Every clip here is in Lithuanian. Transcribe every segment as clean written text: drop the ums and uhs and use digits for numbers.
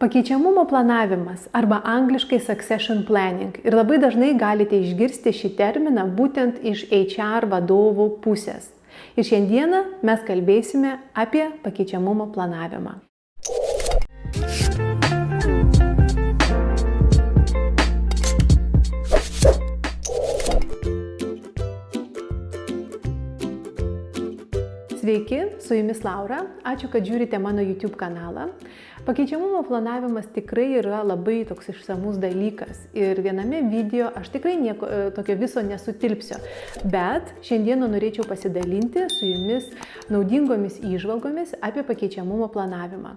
Pakeičiamumo planavimas arba angliškai succession planning. Ir labai dažnai galite išgirsti šį terminą būtent iš HR vadovų pusės. Ir šiandieną mes kalbėsime apie pakeičiamumo planavimą. Sveiki, su jumis Laura. Ačiū, kad žiūrite mano YouTube kanalą. Pakeičiamumo planavimas tikrai yra labai toks išsamus dalykas. Ir viename video aš tikrai nieko tokio viso nesutilpsiu. Bet šiandieną norėčiau pasidalinti su jumis naudingomis įžvalgomis apie pakeičiamumo planavimą.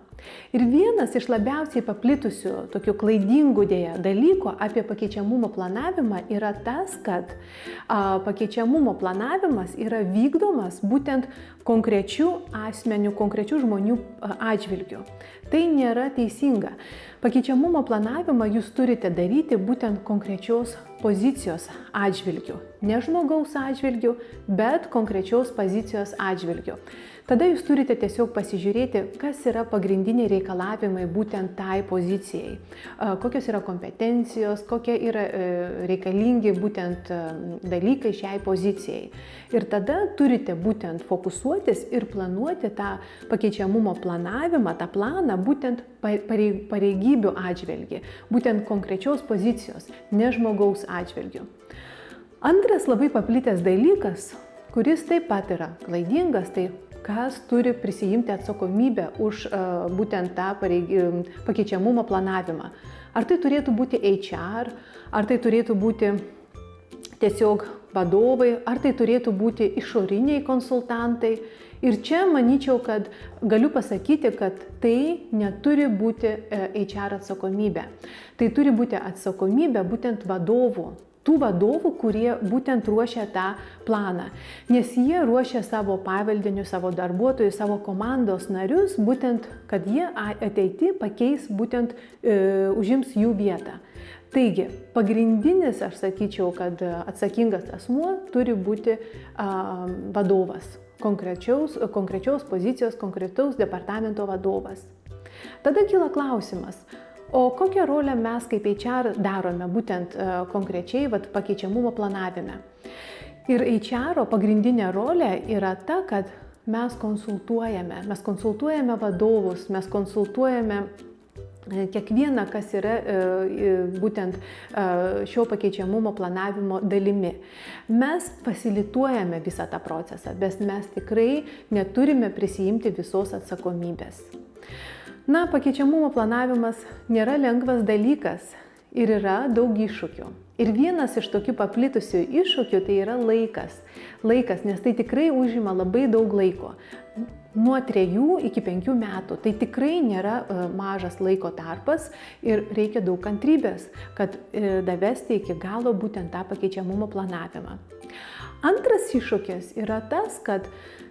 Ir vienas iš labiausiai paplitusių tokių klaidingų dalykų apie pakeičiamumo planavimą yra tas, kad pakeičiamumo planavimas yra vykdomas būtent konkrečių asmenių, konkrečių žmonių atžvilgių. Tai nėra teisinga. Pakeičiamumo planavimą jūs turite daryti būtent konkrečios pozicijos atžvilgių. Ne žmogaus atžvilgių, bet konkrečios pozicijos atžvilgių. Tada jūs turite tiesiog pasižiūrėti, kas yra pagrindiniai reikalavimai būtent tai pozicijai. Kokios yra kompetencijos, kokie yra reikalingi būtent dalykai šiai pozicijai. Ir tada turite būtent fokusuotis ir planuoti tą pakeičiamumo planavimą, tą planą būtent pareigybių atžvilgių, būtent konkrečios pozicijos, ne žmogaus atžvilgių. Antras labai paplitęs dalykas, kuris taip pat yra klaidingas, tai kas turi prisijimti atsakomybę už būtent tą pakeičiamumo planavimą. Ar tai turėtų būti HR, ar tai turėtų būti tiesiog vadovai, ar tai turėtų būti išoriniai konsultantai. Ir čia manyčiau, kad galiu pasakyti, kad tai neturi būti HR atsakomybė. Tai turi būti atsakomybė būtent vadovų. Tų vadovų, kurie būtent ruošia tą planą. Nes jie ruošia savo pavaldinius, savo darbuotojus, savo komandos narius, būtent, kad jie ateity pakeis, būtent užims jų vietą. Taigi, pagrindinis, aš sakyčiau, kad atsakingas asmuo turi būti vadovas, konkrečios pozicijos, konkretaus departamento vadovas. Tada kyla klausimas, o kokią rolę mes kaip HR darome būtent konkrečiai pakeičiamumo planavime? Ir HR pagrindinė rolė yra ta, kad mes konsultuojame vadovus, mes konsultuojame kiekvieną, kas yra būtent šio pakeičiamumo planavimo dalimi. Mes fasilituojame visą tą procesą, bet mes tikrai neturime prisijimti visos atsakomybės. Na, pakeičiamumo planavimas nėra lengvas dalykas ir yra daug iššūkių. Ir vienas iš tokių paplitusių iššūkių tai yra laikas. Laikas, nes tai tikrai užima labai daug laiko. Nuo 3 iki 5 metų. Tai tikrai nėra mažas laiko tarpas ir reikia daug kantrybės, kad davesti iki galo būtent tą pakeičiamumo planavimą. Antras iššūkis yra tas, kad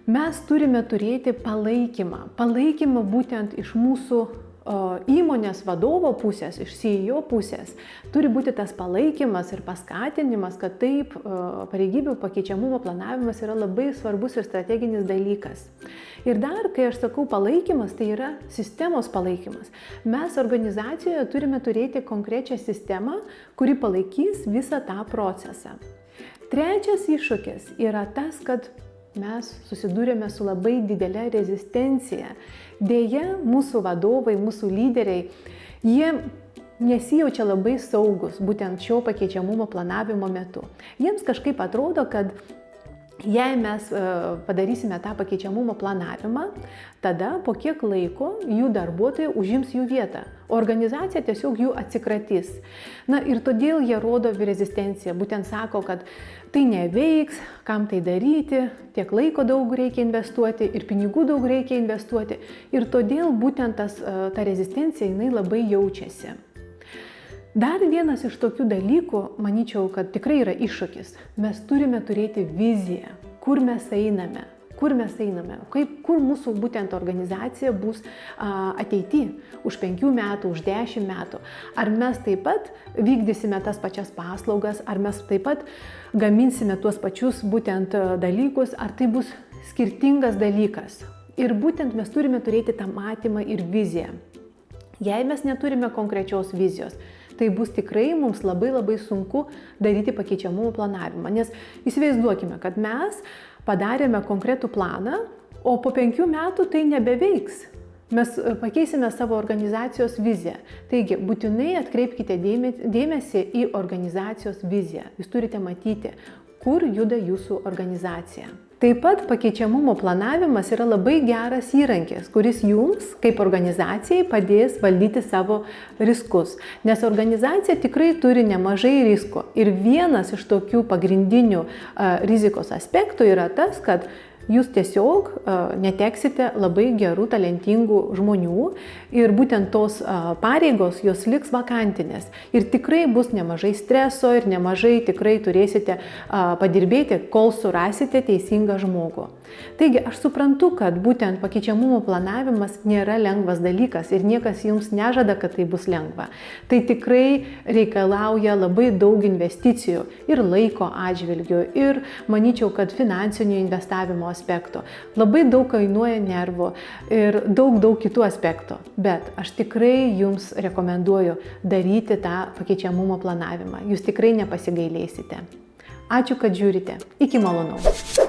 mes turime turėti palaikymą būtent iš mūsų įmonės vadovo pusės, iš CEO pusės. Turi būti tas palaikymas ir paskatinimas, kad taip pareigybių pakeičiamumo planavimas yra labai svarbus ir strateginis dalykas. Ir dar, kai aš sakau palaikymas, tai yra sistemos palaikymas. Mes organizacijoje turime turėti konkrečią sistemą, kuri palaikys visą tą procesą. Trečias iššūkis yra tas, kad mes susidūrėme su labai didelė rezistencija. Deja, mūsų vadovai, mūsų lyderiai, jie nesijaučia labai saugus būtent šio pakeičiamumo planavimo metu. Jiems kažkaip atrodo, kad jei mes padarysime tą pakeičiamumo planavimą, tada po kiek laiko jų darbuotojai užims jų vietą. Organizacija tiesiog jų atsikratys. Na ir todėl jie rodo rezistenciją. Būtent sako, kad tai neveiks, kam tai daryti, tiek laiko daug reikia investuoti ir pinigų daug reikia investuoti. Ir todėl būtent ta rezistencija jinai labai jaučiasi. Dar vienas iš tokių dalykų, manyčiau, kad tikrai yra iššūkis. Mes turime turėti viziją, kur mes einame, kur mūsų būtent organizacija bus ateity, už 5 metų, už 10 metų. Ar mes taip pat vykdysime tas pačias paslaugas, ar mes taip pat gaminsime tuos pačius būtent dalykus, ar tai bus skirtingas dalykas. Ir būtent mes turime turėti tą matymą ir viziją. Jei mes neturime konkrečios vizijos, tai bus tikrai mums labai sunku daryti pakeičiamumo planavimą. Nes įsivaizduokime, kad mes padarėme konkretų planą, o po 5 metų tai nebeveiks. Mes pakeisime savo organizacijos viziją. Taigi, būtinai atkreipkite dėmesį į organizacijos viziją. Jūs turite matyti, kur juda jūsų organizacija. Taip pat pakeičiamumo planavimas yra labai geras įrankis, kuris jums, kaip organizacijai, padės valdyti savo riskus. Nes organizacija tikrai turi nemažai riskų. Ir vienas iš tokių pagrindinių rizikos aspektų yra tas, kad jūs tiesiog neteksite labai gerų, talentingų žmonių ir būtent tos pareigos jos liks vakantinės. Ir tikrai bus nemažai streso ir nemažai tikrai turėsite padirbėti, kol surasite teisingą žmogų. Taigi aš suprantu, kad būtent pakeičiamumo planavimas nėra lengvas dalykas ir niekas jums nežada, kad tai bus lengva. Tai tikrai reikalauja labai daug investicijų ir laiko atžvilgių ir manyčiau, kad finansinio investavimo aspektų. Labai daug kainuoja nervų ir daug kitų aspektų. Bet aš tikrai jums rekomenduoju daryti tą pakeičiamumo planavimą. Jūs tikrai nepasigailėsite. Ačiū, kad žiūrite. Iki malonaus.